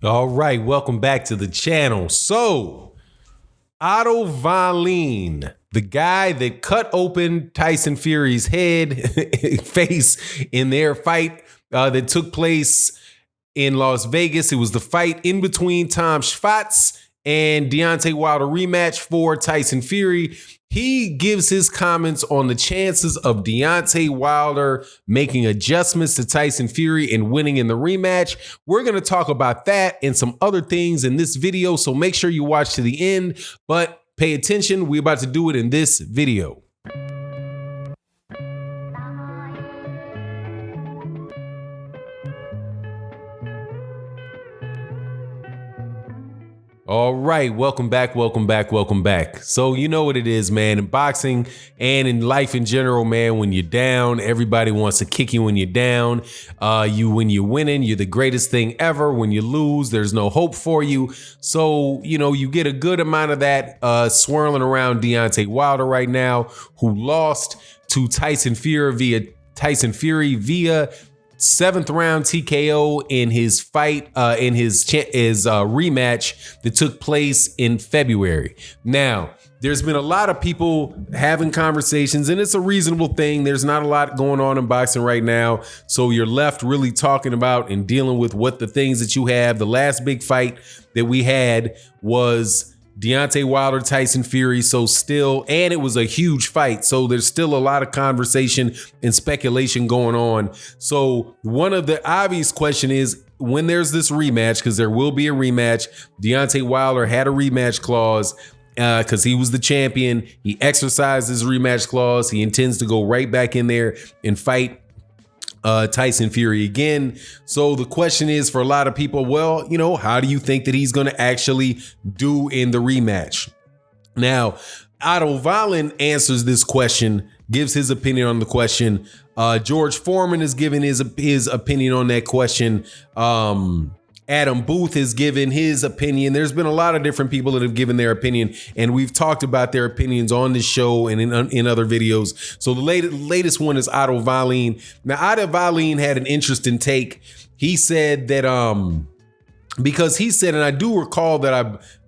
All right, welcome back to the channel. So, Otto Wallin, the guy that cut open Tyson Fury's face in their fight that took place in Las Vegas. It was the fight in between Tom Schwartz and Deontay Wilder rematch for Tyson Fury. He gives his comments on the chances of Deontay Wilder making adjustments to Tyson Fury and winning in the rematch. We're going to talk about that and some other things in this video, so make sure you watch to the end, but pay attention. We're about to do it in this video. All right, welcome back. So you know what it is, man. In boxing and in life in general, man, when you're down, everybody wants to kick you when you're down. When you're winning, you're the greatest thing ever. When you lose, there's no hope for you. So, you get a good amount of that swirling around Deontay Wilder right now, who lost to Tyson Fury via 7th round TKO in his fight, in his rematch that took place in February. Now, there's been a lot of people having conversations, and it's a reasonable thing. There's not a lot going on in boxing right now, so you're left really talking about and dealing with what the things that you have. The last big fight that we had was Deontay Wilder, Tyson Fury. And it was a huge fight. So there's still a lot of conversation and speculation going on. So one of the obvious question is, when there's this rematch, because there will be a rematch, Deontay Wilder had a rematch clause because he was the champion. He exercised his rematch clause. He intends to go right back in there and fight Tyson Fury again. So the question is for a lot of people, well, how do you think that he's going to actually do in the rematch? Now, Otto Wallin answers this question, gives his opinion on the question. George Foreman has given his opinion on that question. Adam Booth has given his opinion. There's been a lot of different people that have given their opinion, and we've talked about their opinions on this show and in other videos. So the latest one is Otto Wallin. Now, Otto Wallin had an interesting take. He said that because he said, and I do recall that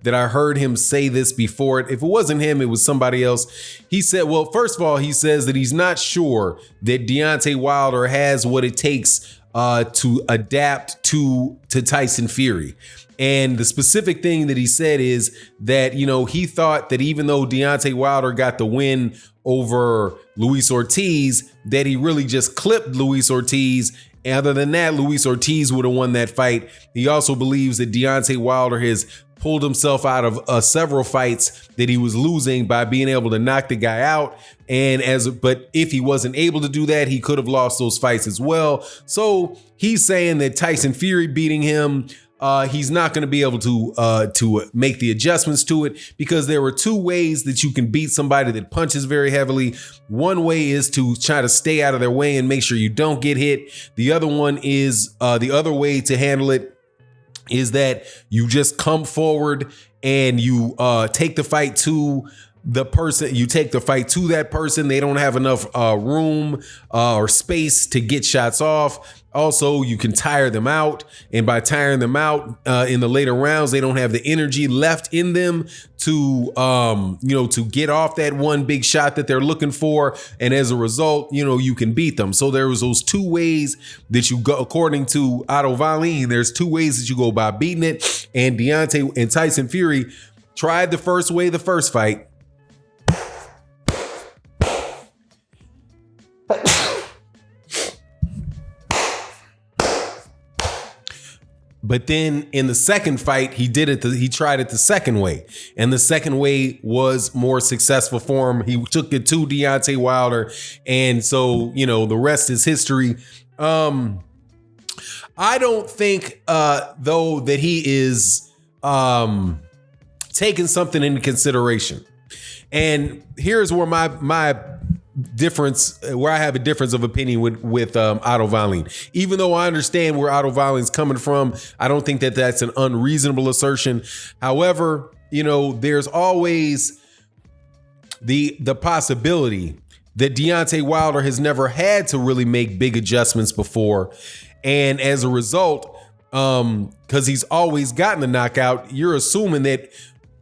I heard him say this before. If it wasn't him, it was somebody else. He said, well, first of all, he says that he's not sure that Deontay Wilder has what it takes to adapt to Tyson Fury. And the specific thing that he said is that, he thought that even though Deontay Wilder got the win over Luis Ortiz, that he really just clipped Luis Ortiz. Other than that, Luis Ortiz would have won that fight. He also believes that Deontay Wilder has pulled himself out of several fights that he was losing by being able to knock the guy out. But if he wasn't able to do that, he could have lost those fights as well. So he's saying that Tyson Fury beating him, he's not going to be able to make the adjustments to it, because there were two ways that you can beat somebody that punches very heavily. One way is to try to stay out of their way and make sure you don't get hit. The other one is the other way to handle it is that you just come forward and you take the fight to the person. You take the fight to that person. They don't have enough room or space to get shots off. Also, you can tire them out, and by tiring them out in the later rounds, they don't have the energy left in them to to get off that one big shot that they're looking for, and as a result, you can beat them. So there was those two ways that you go, according to Otto Wallin. There's two ways that you go by beating it, and Deontay and Tyson Fury tried the first way, the first fight. But then in the second fight, he tried it the second way. And the second way was more successful for him. He took it to Deontay Wilder. And so, the rest is history. I don't think, though, that he is taking something into consideration. And here's where my difference, where I have a difference of opinion with Otto Wallin. Even though I understand where Otto Wallin's coming from, I don't think that that's an unreasonable assertion. However, there's always the possibility that Deontay Wilder has never had to really make big adjustments before, and as a result, because he's always gotten the knockout. You're assuming that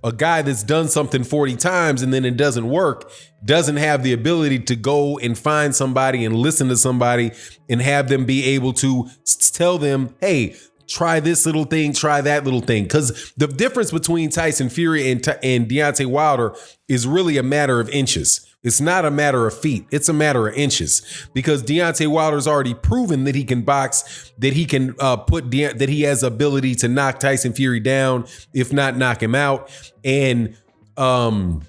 a guy that's done something 40 times and then it doesn't work doesn't have the ability to go and find somebody and listen to somebody and have them be able to tell them, hey, try this little thing, try that little thing. Because the difference between Tyson Fury and Deontay Wilder is really a matter of inches. It's not a matter of feet. It's a matter of inches, because Deontay Wilder's already proven that he can box, that he can that he has ability to knock Tyson Fury down, if not knock him out. And when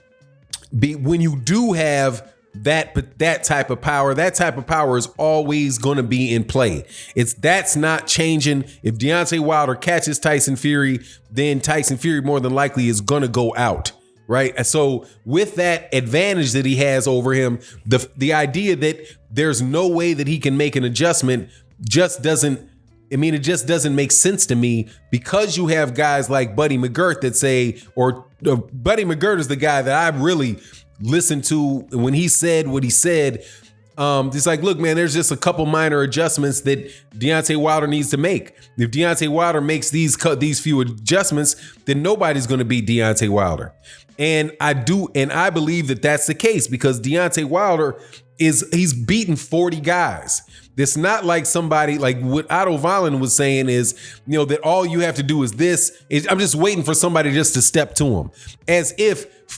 you do have that type of power is always going to be in play. That's not changing. If Deontay Wilder catches Tyson Fury, then Tyson Fury more than likely is going to go out. Right. And so with that advantage that he has over him, the idea that there's no way that he can make an adjustment just doesn't make sense to me, because you have guys like Buddy McGirt that say, Buddy McGirt is the guy that I really listened to when he said what he said. It's like, look, man, there's just a couple minor adjustments that Deontay Wilder needs to make. If Deontay Wilder makes these few adjustments, then nobody's going to beat Deontay Wilder. And I believe that that's the case, because Deontay Wilder he's beaten 40 guys. It's not like somebody like what Otto Wallin was saying is, that all you have to do is this. I'm just waiting for somebody just to step to him, as if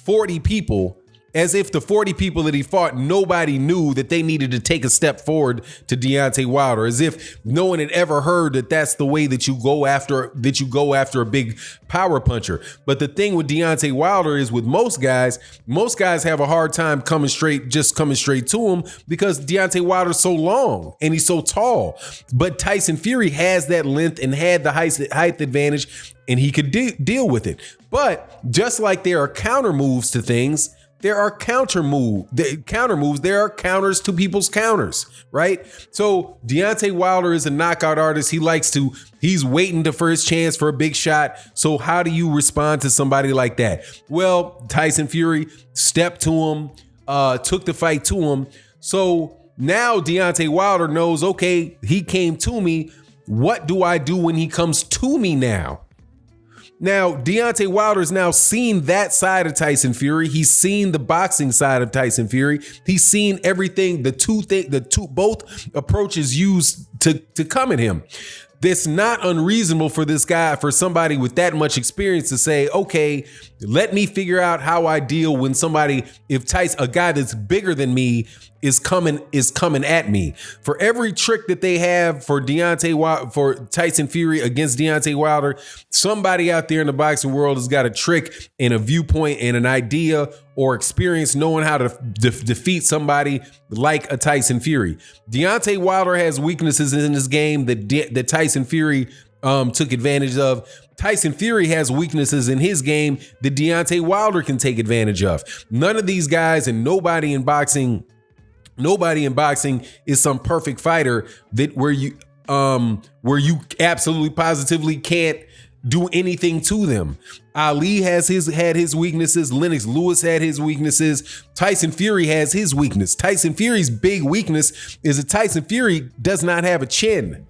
the 40 people that he fought, nobody knew that they needed to take a step forward to Deontay Wilder, as if no one had ever heard that that's the way that you go after a big power puncher. But the thing with Deontay Wilder is, with most guys have a hard time coming straight to him, because Deontay Wilder's so long and he's so tall. But Tyson Fury has that length and had the height advantage, and he could deal with it. But just like there are counter moves to things, there are counter moves. There are counters to people's counters, right? So Deontay Wilder is a knockout artist. He's waiting for his chance for a big shot. So how do you respond to somebody like that? Well, Tyson Fury stepped to him, took the fight to him. So now Deontay Wilder knows, okay, he came to me. What do I do when he comes to me now? Now, Deontay Wilder's now seen that side of Tyson Fury. He's seen the boxing side of Tyson Fury. He's seen everything, both approaches used to come at him. It's not unreasonable for somebody with that much experience to say, okay, let me figure out how I deal when a guy that's bigger than me is coming at me. For every trick that they have for Tyson Fury against Deontay Wilder, somebody out there in the boxing world has got a trick and a viewpoint and an idea or experience knowing how to defeat somebody like a Tyson Fury. Deontay Wilder has weaknesses in his game that Tyson Fury took advantage of. Tyson Fury has weaknesses in his game that Deontay Wilder can take advantage of. None of these guys and nobody in boxing is some perfect fighter where you absolutely positively can't do anything to them. Ali had his weaknesses. Lennox Lewis had his weaknesses. Tyson Fury has his weakness. Tyson Fury's big weakness is that Tyson Fury does not have a chin.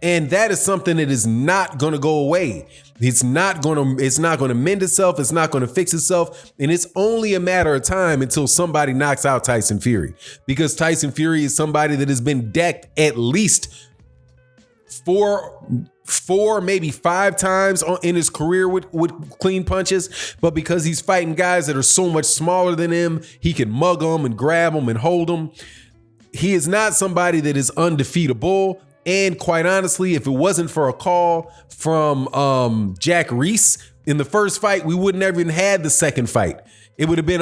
And that is something that is not going to go away. It's not going to mend itself. It's not going to fix itself. And it's only a matter of time until somebody knocks out Tyson Fury, because Tyson Fury is somebody that has been decked at least four, maybe 5 times in his career with clean punches. But because he's fighting guys that are so much smaller than him, he can mug them and grab them and hold them. He is not somebody that is undefeatable. And quite honestly, if it wasn't for a call from Jack Reese in the first fight, we wouldn't have even had the second fight. It would have been,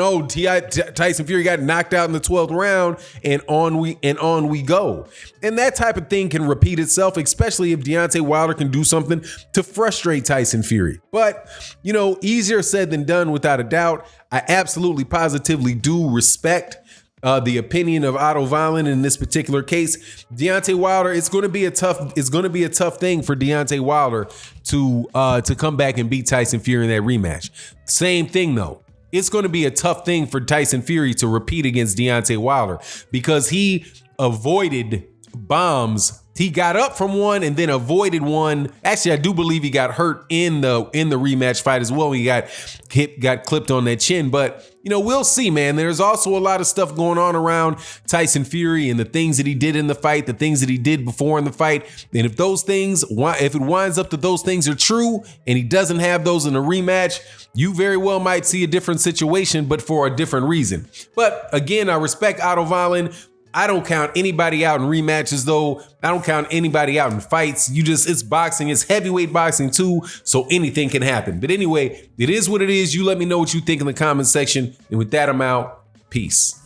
Tyson Fury got knocked out in the 12th round, and on we go. And that type of thing can repeat itself, especially if Deontay Wilder can do something to frustrate Tyson Fury. But, easier said than done, without a doubt. I absolutely positively do respect the opinion of Otto Wallin in this particular case. Deontay Wilder, it's going to be a tough thing for Deontay Wilder to come back and beat Tyson Fury in that rematch. Same thing though. It's going to be a tough thing for Tyson Fury to repeat against Deontay Wilder, because he avoided bombs He got up from one and then avoided one. Actually, I do believe he got hurt in the rematch fight as well. He got clipped on that chin. But, you know, we'll see, man. There's also a lot of stuff going on around Tyson Fury and the things that he did in the fight, the things that he did before in the fight. And if those things, if it winds up that those things are true and he doesn't have those in a rematch, you very well might see a different situation, but for a different reason. But again, I respect Otto Wallin. I don't count anybody out in rematches, though. I don't count anybody out in fights. It's boxing. It's heavyweight boxing too, so anything can happen. But anyway, it is what it is. You let me know what you think in the comment section. And with that, I'm out. Peace.